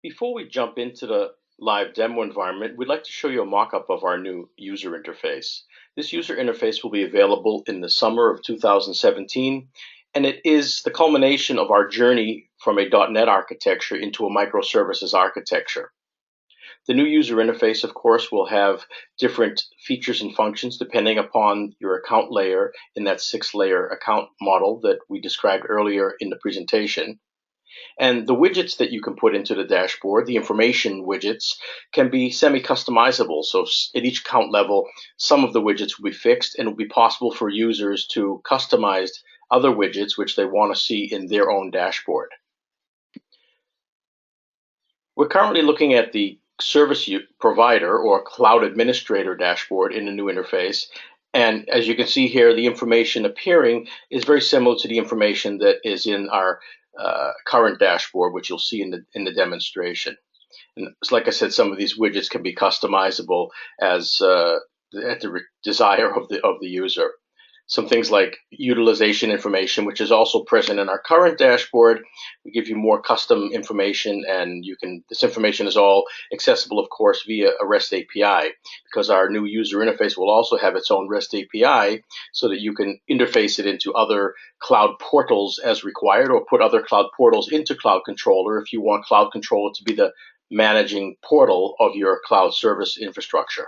Before we jump into the live demo environment, we'd like to show you a mock-up of our new user interface. This user interface will be available in the summer of 2017, and it is the culmination of our journey from a .NET architecture into a microservices architecture. The new user interface, of course, will have different features and functions depending upon your account layer in that 6-layer account model that we described earlier in the presentation. And the widgets that you can put into the dashboard, the information widgets, can be semi-customizable. So at each account level, some of the widgets will be fixed, and it will be possible for users to customize other widgets which they want to see in their own dashboard. We're currently looking at the service provider or cloud administrator dashboard in the new interface. And as you can see here, the information appearing is very similar to the information that is in our current dashboard, which you'll see in the demonstration. And like I said, some of these widgets can be customizable as at the desire of the user. Some things like utilization information, which is also present in our current dashboard. We give you more custom information, and this information is all accessible, of course, via a REST API, because our new user interface will also have its own REST API so that you can interface it into other cloud portals as required, or put other cloud portals into CloudController if you want CloudController to be the managing portal of your cloud service infrastructure.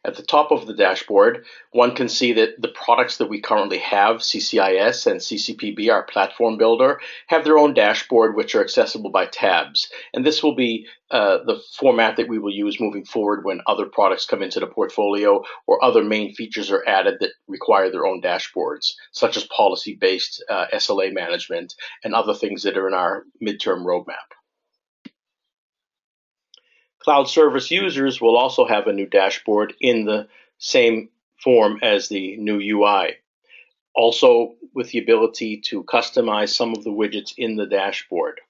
At the top of the dashboard, one can see that the products that we currently have, CCIS and CCPB, our platform builder, have their own dashboard, which are accessible by tabs. And this will be the format that we will use moving forward when other products come into the portfolio or other main features are added that require their own dashboards, such as policy-based SLA management and other things that are in our midterm roadmap. Cloud service users will also have a new dashboard in the same form as the new UI, also with the ability to customize some of the widgets in the dashboard.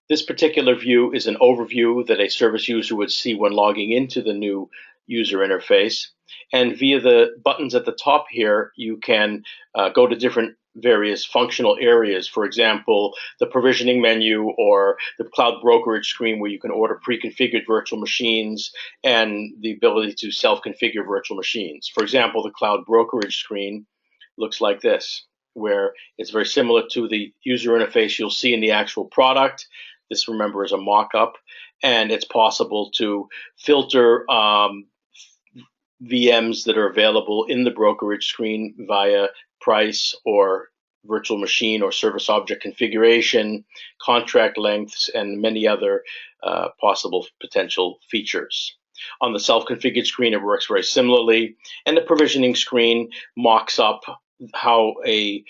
This particular view is an overview that a service user would see when logging into the new user interface. And via the buttons at the top here, you can go to different various functional areas. For example, the provisioning menu or the cloud brokerage screen where you can order pre-configured virtual machines, and the ability to self-configure virtual machines. For example, the cloud brokerage screen looks like this, where it's very similar to the user interface you'll see in the actual product. This, remember, is a mock-up, and it's possible to filter VMs that are available in the brokerage screen via price or virtual machine or service object configuration, contract lengths, and many other possible potential features. On the self-configured screen, it works very similarly, and the provisioning screen mocks up how a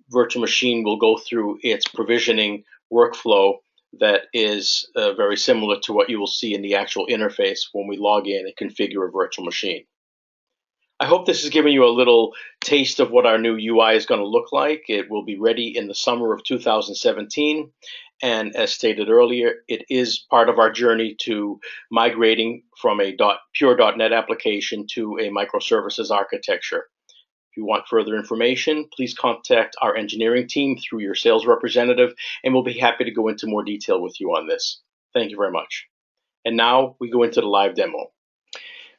virtual machine will go through its provisioning workflow that is very similar to what you will see in the actual interface when we log in and configure a virtual machine. I hope this has given you a little taste of what our new UI is going to look like. It will be ready in the summer of 2017. And as stated earlier, it is part of our journey to migrating from a pure .NET application to a microservices architecture. If you want further information, please contact our engineering team through your sales representative, and we'll be happy to go into more detail with you on this. Thank you very much. And now we go into the live demo.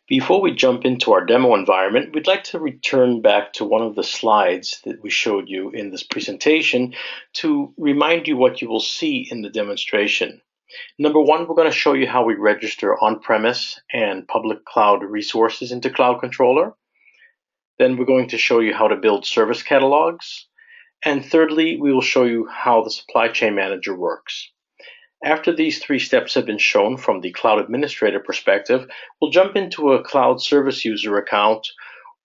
Before we jump into our demo environment, we'd like to return back to one of the slides that we showed you in this presentation to remind you what you will see in the demonstration. Number one, we're going to show you how we register on-premise and public cloud resources into CloudController. Then we're going to show you how to build service catalogs. And thirdly, we will show you how the supply chain manager works. After these 3 steps have been shown from the cloud administrator perspective, we'll jump into a cloud service user account,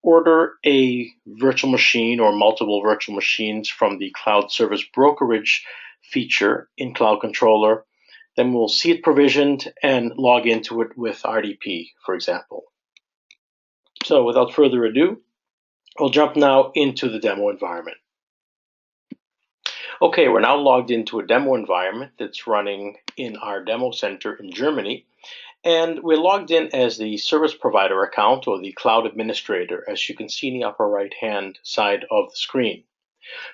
order a virtual machine or multiple virtual machines from the cloud service brokerage feature in CloudController. Then we'll see it provisioned and log into it with RDP, for example. So without further ado, we'll jump now into the demo environment. Okay, we're now logged into a demo environment that's running in our demo center in Germany, and we're logged in as the service provider account or the cloud administrator, as you can see in the upper right hand side of the screen.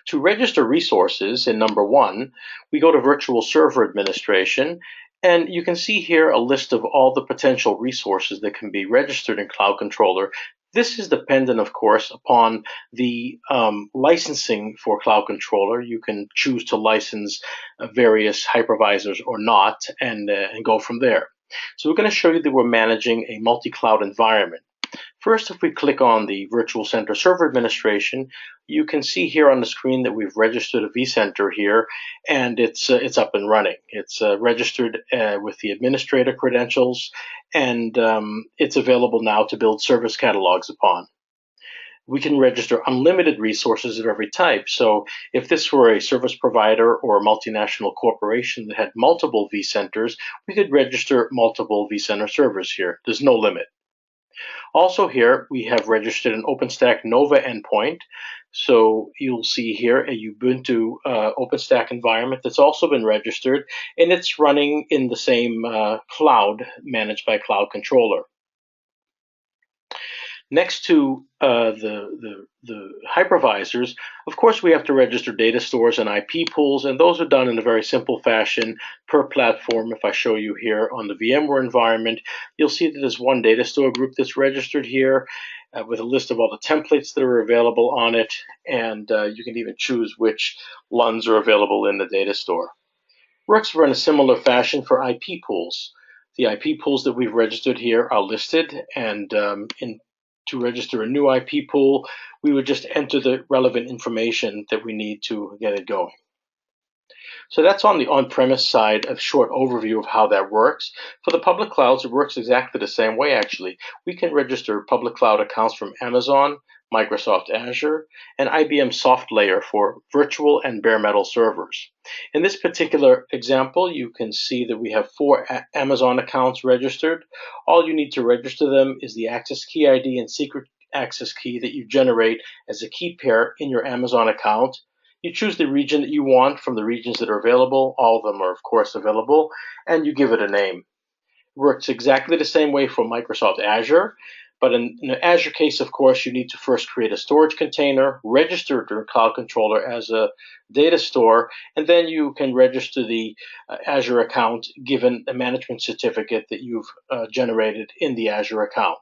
To register resources in number 1, we go to Virtual Server Administration, and you can see here a list of all the potential resources that can be registered in CloudController. This is dependent, of course, upon the licensing for CloudController. You can choose to license various hypervisors or not, and go from there. So we're going to show you that we're managing a multi-cloud environment. First, if we click on the Virtual Center Server Administration, you can see here on the screen that we've registered a vCenter here, and it's up and running. It's registered with the administrator credentials, and it's available now to build service catalogs upon. We can register unlimited resources of every type. So if this were a service provider or a multinational corporation that had multiple vCenters, we could register multiple vCenter servers here. There's no limit. Also here, we have registered an OpenStack Nova endpoint. So you'll see here a Ubuntu OpenStack environment that's also been registered, and it's running in the same cloud managed by CloudController. Next to the hypervisors, of course, we have to register data stores and IP pools, and those are done in a very simple fashion per platform. If I show you here on the VMware environment, you'll see that there's one data store group that's registered here with a list of all the templates that are available on it, and you can even choose which LUNs are available in the data store. Works in a similar fashion for IP pools. The IP pools that we've registered here are listed, and to register a new IP pool, we would just enter the relevant information that we need to get it going. So that's on the on-premise side, a short overview of how that works. For the public clouds, it works exactly the same way, actually. We can register public cloud accounts from Amazon, Microsoft Azure, and IBM SoftLayer for virtual and bare metal servers. In this particular example, you can see that we have 4 Amazon accounts registered. All you need to register them is the access key ID and secret access key that you generate as a key pair in your Amazon account. You choose the region that you want from the regions that are available. All of them are, of course, available, and you give it a name. It works exactly the same way for Microsoft Azure. But in the Azure case, of course, you need to first create a storage container, register it to CloudController as a data store, and then you can register the Azure account given a management certificate that you've generated in the Azure account.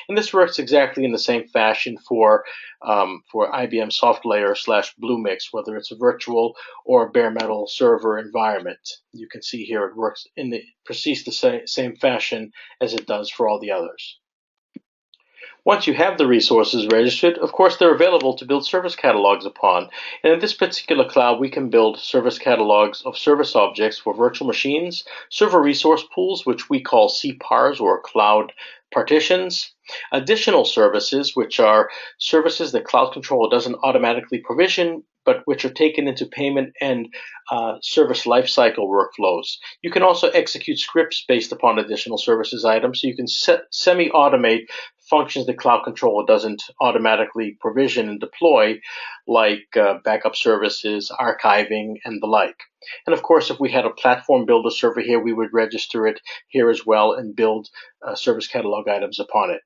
And this works exactly in the same fashion for IBM SoftLayer / Bluemix, whether it's a virtual or bare metal server environment. You can see here it works in the precise the same fashion as it does for all the others. Once you have the resources registered, of course, they're available to build service catalogs upon. And in this particular cloud, we can build service catalogs of service objects for virtual machines, server resource pools, which we call CPARs or cloud partitions, additional services, which are services that CloudController doesn't automatically provision, but which are taken into payment and service lifecycle workflows. You can also execute scripts based upon additional services items, so you can semi-automate functions that CloudController doesn't automatically provision and deploy, like backup services, archiving, and the like. And of course, if we had a platform builder server here, we would register it here as well and build service catalog items upon it.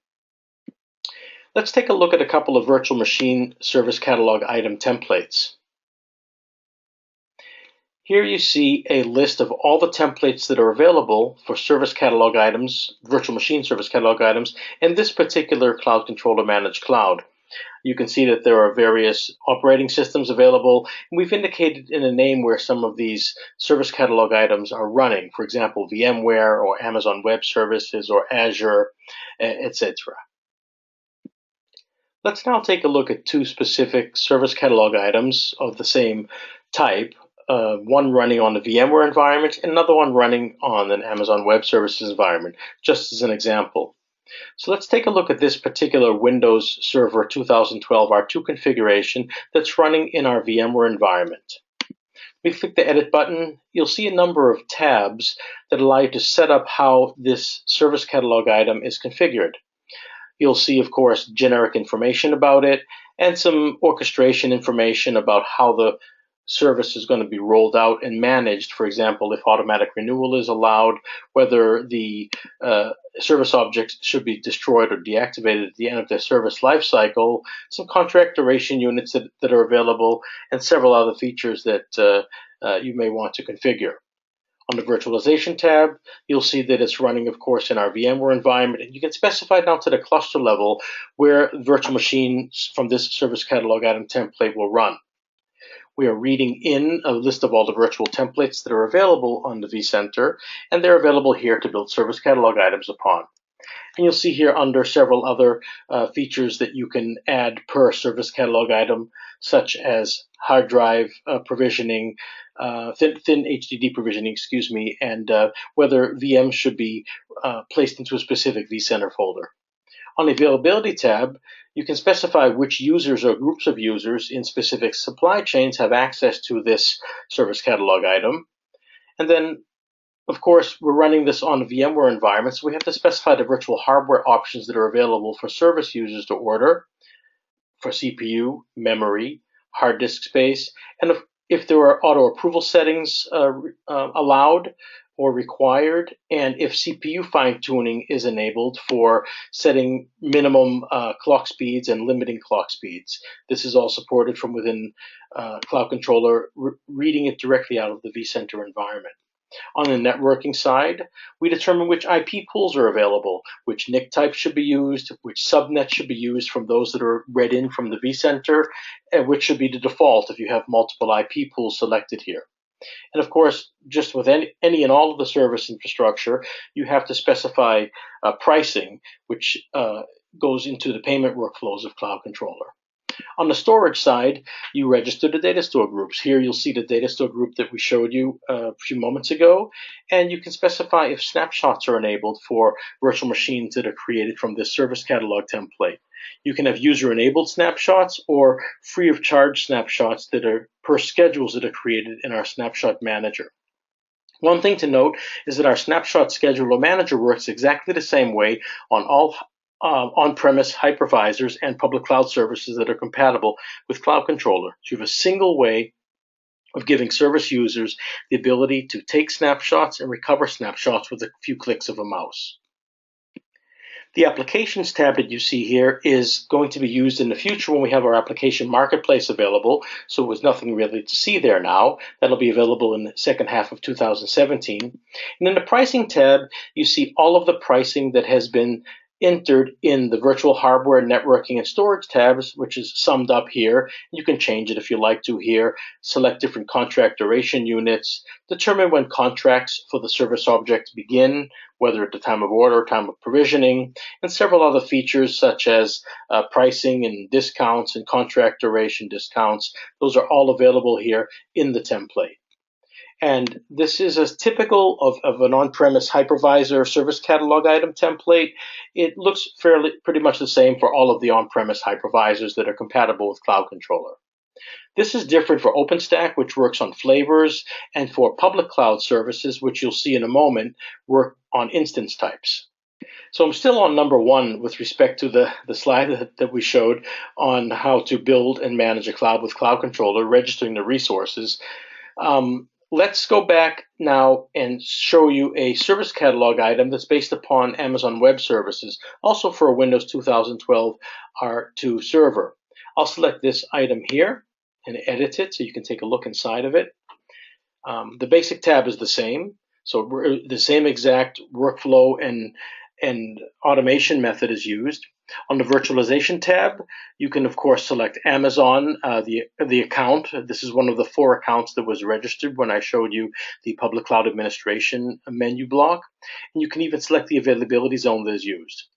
Let's take a look at a couple of virtual machine service catalog item templates. Here you see a list of all the templates that are available for service catalog items, virtual machine service catalog items, in this particular CloudController managed cloud. You can see that there are various operating systems available, and we've indicated in a name where some of these service catalog items are running. For example, VMware or Amazon Web Services or Azure, etc. Let's now take a look at 2 specific service catalog items of the same type. One running on the VMware environment and another one running on an Amazon Web Services environment, just as an example. So let's take a look at this particular Windows Server 2012 R2 configuration that's running in our VMware environment. We click the Edit button. You'll see a number of tabs that allow you to set up how this service catalog item is configured. You'll see, of course, generic information about it and some orchestration information about how the service is going to be rolled out and managed. For example, if automatic renewal is allowed, whether the service objects should be destroyed or deactivated at the end of their service lifecycle, some contract duration units that are available, and several other features that you may want to configure. On the virtualization tab, you'll see that it's running, of course, in our VMware environment, and you can specify down to the cluster level where virtual machines from this service catalog item template will run. We are reading in a list of all the virtual templates that are available on the vCenter, and they're available here to build service catalog items upon. And you'll see here under several other features that you can add per service catalog item, such as hard drive provisioning, thin HDD provisioning, and whether VMs should be placed into a specific vCenter folder. On the availability tab, you can specify which users or groups of users in specific supply chains have access to this service catalog item. And then, of course, we're running this on a VMware environment, so we have to specify the virtual hardware options that are available for service users to order for CPU, memory, hard disk space, and if there are auto approval settings allowed or required, and if CPU fine-tuning is enabled for setting minimum clock speeds and limiting clock speeds. This is all supported from within CloudController, reading it directly out of the vCenter environment. On the networking side, we determine which IP pools are available, which NIC types should be used, which subnets should be used from those that are read in from the vCenter, and which should be the default if you have multiple IP pools selected here. And of course, just with any and all of the service infrastructure, you have to specify pricing, which goes into the payment workflows of CloudController. On the storage side, you register the data store groups. Here you'll see the data store group that we showed you a few moments ago, and you can specify if snapshots are enabled for virtual machines that are created from this service catalog template. You can have user-enabled snapshots or free of charge snapshots that are per schedules that are created in our snapshot manager. One thing to note is that our snapshot scheduler manager works exactly the same way on all on-premise hypervisors and public cloud services that are compatible with CloudController. So you have a single way of giving service users the ability to take snapshots and recover snapshots with a few clicks of a mouse. The Applications tab that you see here is going to be used in the future when we have our application marketplace available, so there's nothing really to see there now. That'll be available in the second half of 2017. And in the Pricing tab, you see all of the pricing that has been entered in the virtual hardware, networking, and storage tabs, which is summed up here. You can change it if you like to here, select different contract duration units, determine when contracts for the service object begin, whether at the time of order or time of provisioning, and several other features such as pricing and discounts and contract duration discounts. Those are all available here in the template. And this is as typical of an on-premise hypervisor service catalog item template. It looks pretty much the same for all of the on-premise hypervisors that are compatible with CloudController. This is different for OpenStack, which works on flavors, and for public cloud services, which you'll see in a moment, work on instance types. So I'm still on number one with respect to the slide that we showed on how to build and manage a cloud with CloudController, registering the resources. Let's go back now and show you a service catalog item that's based upon Amazon Web Services, also for a Windows 2012 R2 server. I'll select this item here and edit it so you can take a look inside of it. The basic tab is the same, so the same exact workflow and automation method is used. On the virtualization tab, you can, of course, select Amazon, the account. This is one of the 4 accounts that was registered when I showed you the public cloud administration menu block. And you can even select the availability zone that is used.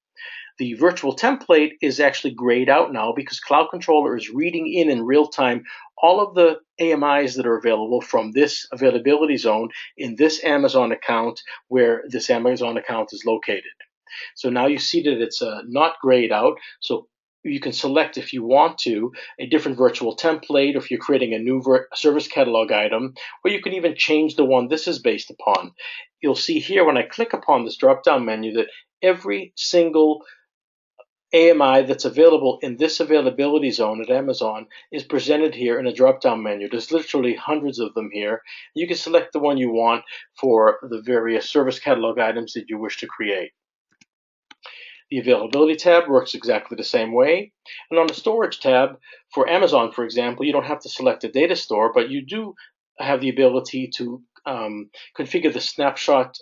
The virtual template is actually grayed out now because CloudController is reading in real time all of the AMIs that are available from this availability zone in this Amazon account where this Amazon account is located. So now you see that it's not grayed out. So you can select, if you want to, a different virtual template, or if you're creating a new service catalog item, or you can even change the one this is based upon. You'll see here when I click upon this drop-down menu that every single AMI that's available in this availability zone at Amazon is presented here in a drop-down menu. There's literally hundreds of them here. You can select the one you want for the various service catalog items that you wish to create. The availability tab works exactly the same way. And on the storage tab, for Amazon, for example, you don't have to select a data store, but you do have the ability to configure the snapshot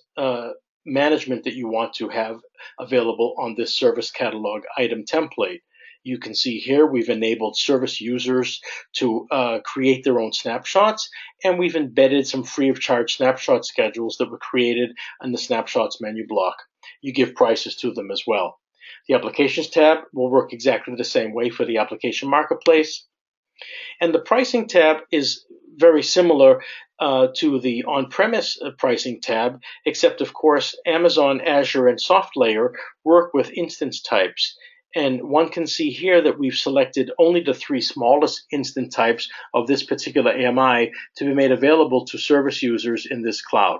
management that you want to have available on this service catalog item template. You can see here we've enabled service users to create their own snapshots, and we've embedded some free of charge snapshot schedules that were created in the snapshots menu block. You give prices to them as well. The applications tab will work exactly the same way for the application marketplace. And the pricing tab is very similar to the on-premise pricing tab, except of course Amazon, Azure, and SoftLayer work with instance types. And one can see here that we've selected only the 3 smallest instance types of this particular AMI to be made available to service users in this cloud.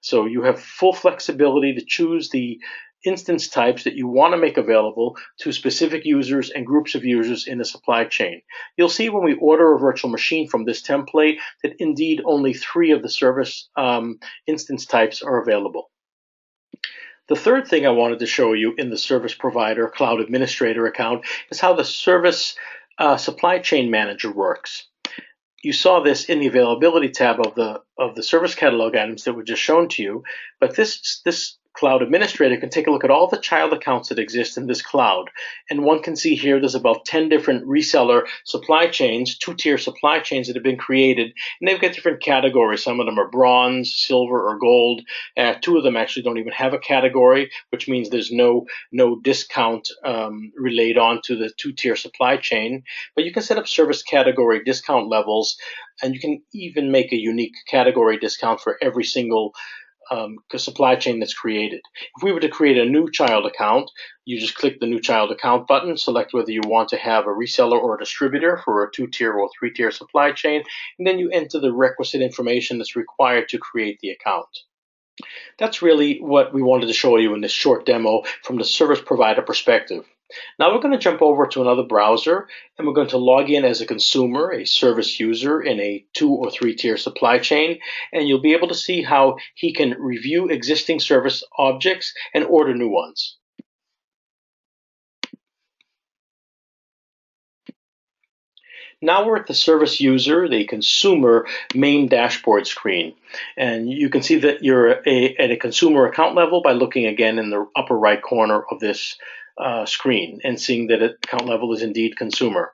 So you have full flexibility to choose the instance types that you want to make available to specific users and groups of users in the supply chain. You'll see when we order a virtual machine from this template that indeed only 3 of the service instance types are available. The third thing I wanted to show you in the service provider cloud administrator account is how the service supply chain manager works. You saw this in the availability tab of the service catalog items that were just shown to you, but this cloud administrator can take a look at all the child accounts that exist in this cloud. And one can see here there's about 10 different reseller supply chains, 2-tier supply chains that have been created, and they've got different categories. Some of them are bronze, silver, or gold. 2 of them actually don't even have a category, which means there's no discount relayed onto the 2-tier supply chain. But you can set up service category discount levels, and you can even make a unique category discount for every single supply chain that's created. If we were to create a new child account, you just click the new child account button, select whether you want to have a reseller or a distributor for a 2-tier or 3-tier supply chain, and then you enter the requisite information that's required to create the account. That's really what we wanted to show you in this short demo from the service provider perspective. Now we're going to jump over to another browser, and we're going to log in as a consumer, a service user in a 2- or 3-tier supply chain, and you'll be able to see how he can review existing service objects and order new ones. Now we're at the service user, the consumer main dashboard screen. And you can see that you're at a consumer account level by looking again in the upper right corner of this screen and seeing that account level is indeed consumer.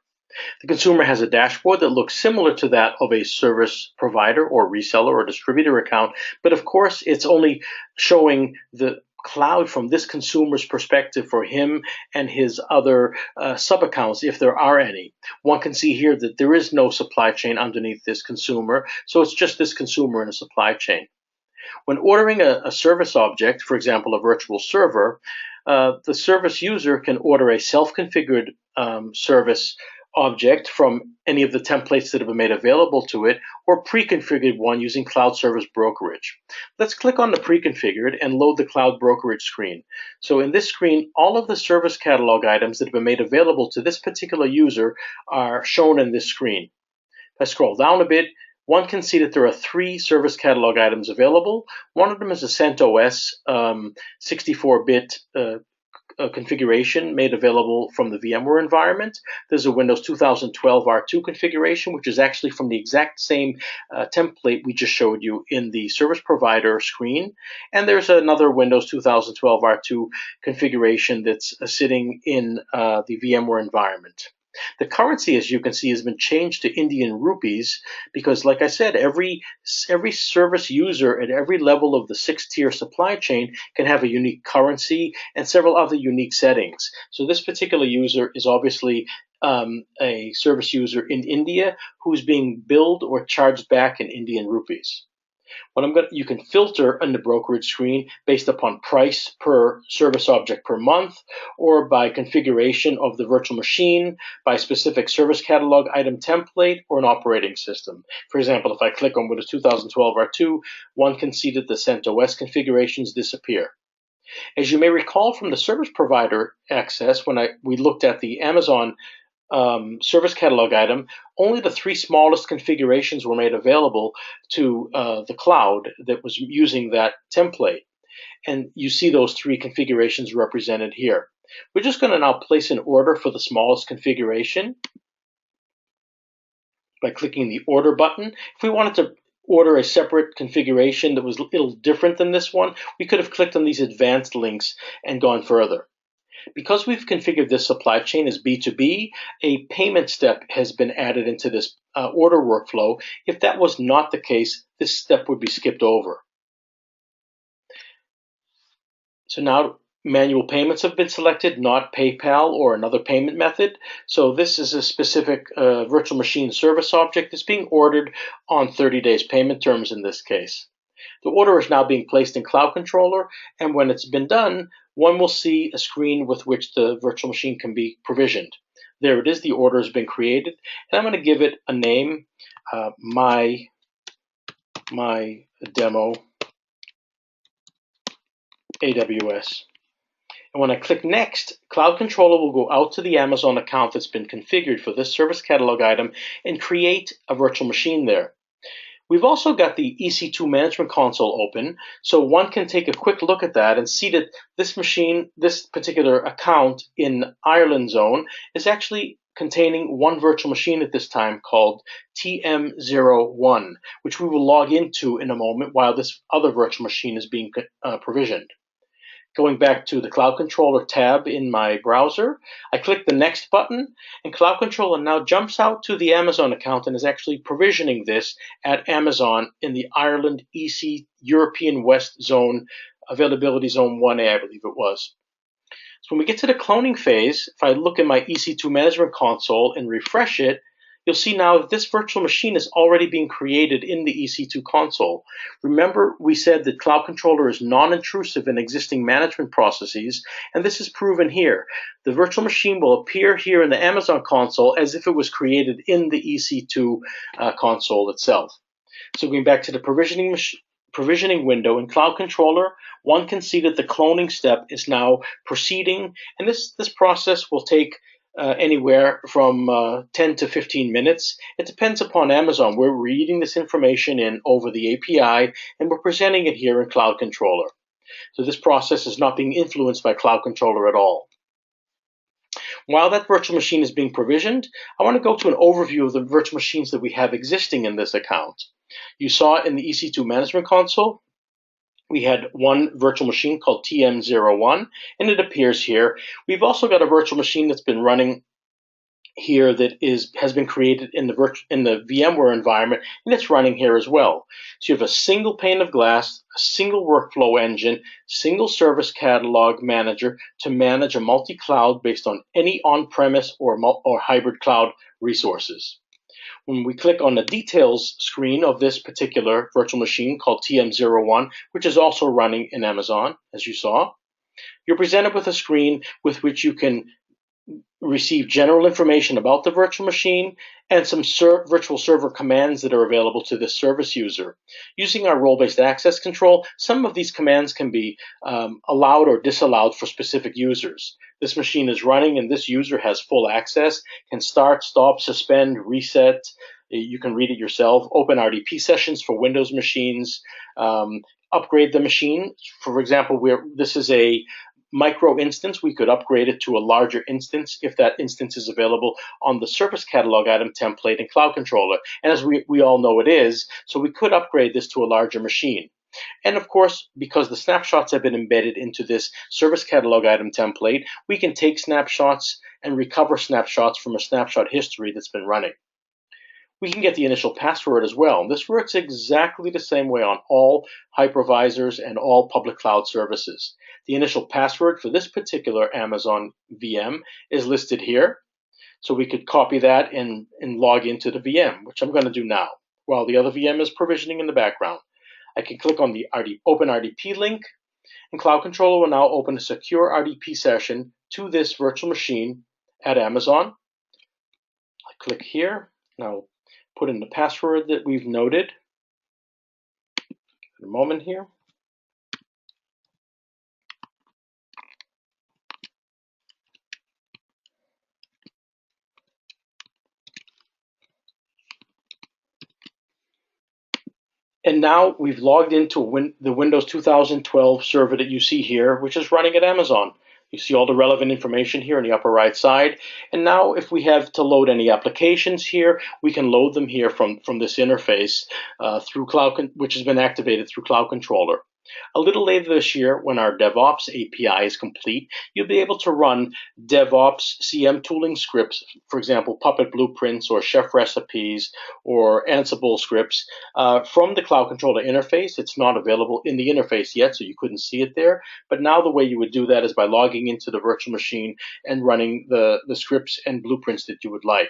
The consumer has a dashboard that looks similar to that of a service provider or reseller or distributor account, but of course it's only showing the cloud from this consumer's perspective for him and his other sub-accounts, if there are any. One can see here that there is no supply chain underneath this consumer, so it's just this consumer in a supply chain. When ordering a service object, for example, a virtual server, the service user can order a self-configured service object from any of the templates that have been made available to it, or pre-configured one using Cloud Service Brokerage. Let's click on the pre-configured and load the Cloud Brokerage screen. So in this screen, all of the service catalog items that have been made available to this particular user are shown in this screen. If I scroll down a bit, one can see that there are 3 service catalog items available. One of them is a CentOS 64-bit configuration made available from the VMware environment. There's a Windows 2012 R2 configuration, which is actually from the exact same template we just showed you in the service provider screen. And there's another Windows 2012 R2 configuration that's sitting in the VMware environment. The currency, as you can see, has been changed to Indian rupees because, like I said, every service user at every level of the 6-tier supply chain can have a unique currency and several other unique settings. So this particular user is obviously a service user in India who's being billed or charged back in Indian rupees. You can filter on the brokerage screen based upon price per service object per month, or by configuration of the virtual machine, by specific service catalog item template, or an operating system. For example, if I click on Windows 2012 R2, one can see that the CentOS configurations disappear. As you may recall from the service provider access, when we looked at the Amazon service catalog item, only the 3 smallest configurations were made available to the cloud that was using that template. And you see those 3 configurations represented here. We're just going to now place an order for the smallest configuration by clicking the order button. If we wanted to order a separate configuration that was a little different than this one, we could have clicked on these advanced links and gone further. Because we've configured this supply chain as B2B, a payment step has been added into this order workflow. If that was not the case, this step would be skipped over. So now manual payments have been selected, not PayPal or another payment method. So this is a specific virtual machine service object that's being ordered on 30 days payment terms in this case. The order is now being placed in CloudController, and when it's been done, one will see a screen with which the virtual machine can be provisioned. There it is, the order has been created, and I'm going to give it a name, my demo AWS. And when I click Next, CloudController will go out to the Amazon account that's been configured for this service catalog item and create a virtual machine there. We've also got the EC2 Management Console open, so one can take a quick look at that and see that this machine, this particular account in Ireland zone, is actually containing one virtual machine at this time called TM01, which we will log into in a moment while this other virtual machine is being provisioned. Going back to the CloudController tab in my browser, I click the Next button, and CloudController now jumps out to the Amazon account and is actually provisioning this at Amazon in the Ireland EC European West Zone, Availability Zone 1A, I believe it was. So when we get to the cloning phase, if I look at my EC2 Management Console and refresh it, you'll see now that this virtual machine is already being created in the EC2 console. Remember, we said that CloudController is non-intrusive in existing management processes, and this is proven here. The virtual machine will appear here in the Amazon console as if it was created in the EC2 console itself. So going back to the provisioning window in CloudController, one can see that the cloning step is now proceeding, and this process will take anywhere from 10 to 15 minutes. It depends upon Amazon. We're reading this information in over the API, and we're presenting it here in CloudController. So this process is not being influenced by CloudController at all. While that virtual machine is being provisioned, I want to go to an overview of the virtual machines that we have existing in this account. You saw in the EC2 Management Console, we had one virtual machine called TM01, and it appears here. We've also got a virtual machine that's been running here that has been created in the VMware environment, and it's running here as well. So you have a single pane of glass, a single workflow engine, single service catalog manager to manage a multi-cloud based on any on-premise or hybrid cloud resources. When we click on the details screen of this particular virtual machine called TM01, which is also running in Amazon, as you saw, you're presented with a screen with which you can receive general information about the virtual machine and some virtual server commands that are available to this service user. Using our role-based access control, some of these commands can be allowed or disallowed for specific users. This machine is running and this user has full access, can start, stop, suspend, reset. You can read it yourself. Open RDP sessions for Windows machines. Upgrade the machine. For example, this is a micro instance, we could upgrade it to a larger instance if that instance is available on the service catalog item template in CloudController. And as we all know it is, so we could upgrade this to a larger machine. And of course, because the snapshots have been embedded into this service catalog item template, we can take snapshots and recover snapshots from a snapshot history that's been running. We can get the initial password as well. This works exactly the same way on all hypervisors and all public cloud services. The initial password for this particular Amazon VM is listed here. So we could copy that and log into the VM, which I'm going to do now, while the other VM is provisioning in the background. I can click on the Open RDP link, and CloudController will now open a secure RDP session to this virtual machine at Amazon. I click here. Now put in the password that we've noted. A moment here. And now we've logged into the Windows 2012 server that you see here, which is running at Amazon. You see all the relevant information here in the upper right side. And now if we have to load any applications here, we can load them here from this interface through which has been activated through CloudController. A little later this year, when our DevOps API is complete, you'll be able to run DevOps CM tooling scripts, for example, Puppet blueprints or Chef recipes or Ansible scripts from the CloudController interface. It's not available in the interface yet, so you couldn't see it there. But now the way you would do that is by logging into the virtual machine and running the scripts and blueprints that you would like.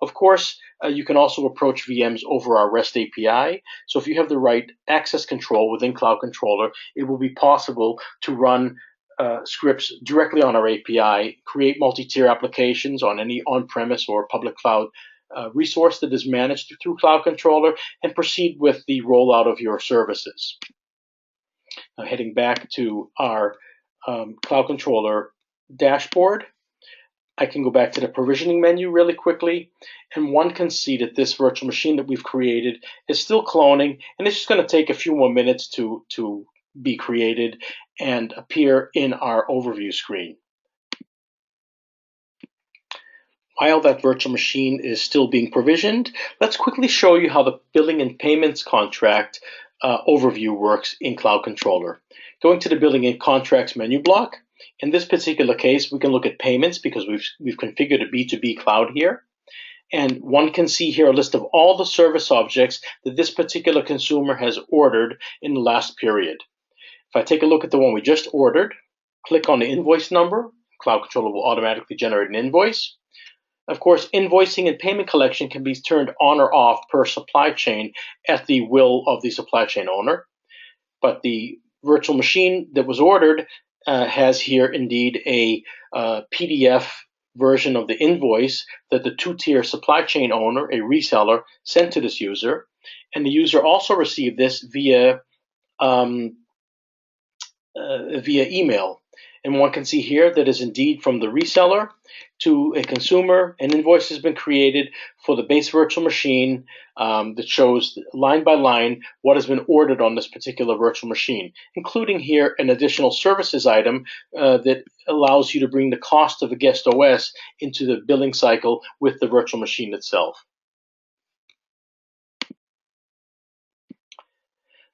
Of course, you can also approach VMs over our REST API. So if you have the right access control within CloudController, it will be possible to run scripts directly on our API, create multi-tier applications on any on-premise or public cloud resource that is managed through CloudController, and proceed with the rollout of your services. Now, heading back to our CloudController dashboard, I can go back to the provisioning menu really quickly, and one can see that this virtual machine that we've created is still cloning, and it's just going to take a few more minutes to be created and appear in our overview screen. While that virtual machine is still being provisioned, let's quickly show you how the billing and payments contract overview works in CloudController. Going to the billing and contracts menu block. In this particular case, we can look at payments because we've configured a B2B cloud here. And one can see here a list of all the service objects that this particular consumer has ordered in the last period. If I take a look at the one we just ordered, click on the invoice number, CloudController will automatically generate an invoice. Of course, invoicing and payment collection can be turned on or off per supply chain at the will of the supply chain owner. But the virtual machine that was ordered has here indeed a PDF version of the invoice that the two-tier supply chain owner, a reseller, sent to this user. And the user also received this via email. And one can see here that is indeed from the reseller to a consumer. An invoice has been created for the base virtual machine that shows line by line what has been ordered on this particular virtual machine, including here an additional services item that allows you to bring the cost of a guest OS into the billing cycle with the virtual machine itself.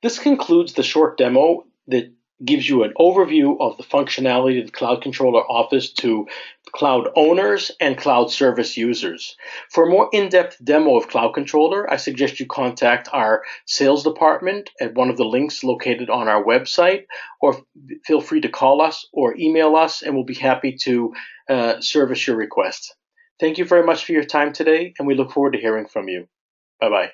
This concludes the short demo that gives you an overview of the functionality that CloudController offers to cloud owners and cloud service users. For a more in-depth demo of CloudController, I suggest you contact our sales department at one of the links located on our website, or feel free to call us or email us, and we'll be happy to service your request. Thank you very much for your time today, and we look forward to hearing from you. Bye-bye.